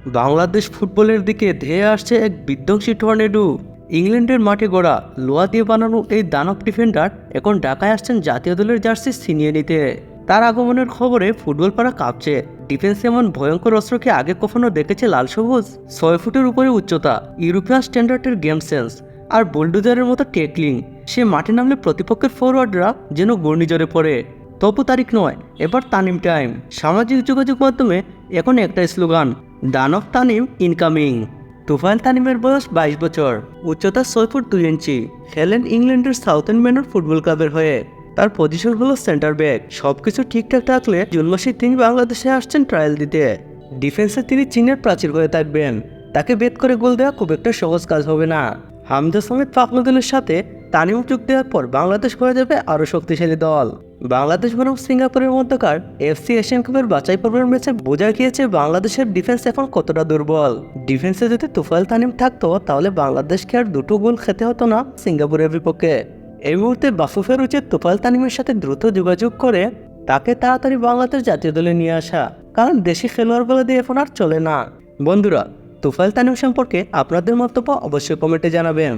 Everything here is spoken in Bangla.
বাংলাদেশ ফুটবলের দিকে ধেয়ে আসছে এক বিধ্বংসী টর্নেডো। ইংল্যান্ডের মাঠে গড়া লোহা দিয়ে বানানো এই দানব ডিফেন্ডার এখন ঢাকায় আসছেন জাতীয় দলের জার্সি ছিনিয়ে নিতে। তার আগমনের খবরে ফুটবল পাড়া কাঁপছে। ডিফেন্সে এমন ভয়ঙ্কর অস্ত্র কি আগে কখনো দেখেছে লাল সবুজ? 6 ফুটের উপরে উচ্চতা, ইউরোপিয়ান স্ট্যান্ডার্ডের গেম সেন্স আর বুলডোজারের মতো টেকলিং। সে মাঠে নামলে প্রতিপক্ষের ফরওয়ার্ডরা যেন ঘূর্ণিঝড়ে পড়ে। তপু তারিখ নয়, এবার তানিম টাইম। সামাজিক যোগাযোগ মাধ্যমে এখন একটাই স্লোগান, দানব তানিম ইনকামিং। তুফাইল তানিমের বয়স 22 বছর, উচ্চতা 6 ফুট 2 ইঞ্চি। খেলেন ইংল্যান্ডের সাউথেন ম্যানর ফুটবল ক্লাবের হয়ে। তার পজিশন হলো সেন্টার ব্যাক। সবকিছু ঠিকঠাক থাকলে জুন মাসে তিনি বাংলাদেশে আসছেন ট্রায়াল দিতে। ডিফেন্সে তিনি চীনের প্রাচীর হয়ে থাকবেন। তাকে বেদ করে গোল দেওয়া খুব একটা সহজ কাজ হবে না। হামজা সমেত ফাকনুদ্দিনের সাথে তানিম যোগ দেওয়ার পর বাংলাদেশ হয়ে যাবে আরও শক্তিশালী দল। বাংলাদেশ বনাম সিঙ্গাপুরের মধ্যকার এফসি এশিয়ান কাপের বাছাই পর্বের ম্যাচে বোঝা গিয়েছে বাংলাদেশের ডিফেন্স এখন কতটা দুর্বল। ডিফেন্সে যদি তুফাইল তানিম থাকতো তাহলে বাংলাদেশকে আর দুটো গোল খেতে হতো না সিঙ্গাপুরের বিপক্ষে। এই মুহূর্তে বাফুফের উচিত তুফাইল তানিমের সাথে দ্রুত যোগাযোগ করে তাকে তাড়াতাড়ি বাংলাদেশ জাতীয় দলে নিয়ে আসা, কারণ দেশি খেলোয়াড় বলে দিয়ে এখন আর চলে না। বন্ধুরা, তুফাইল তানিম সম্পর্কে আপনাদের মন্তব্য অবশ্যই কমেন্টে জানাবেন।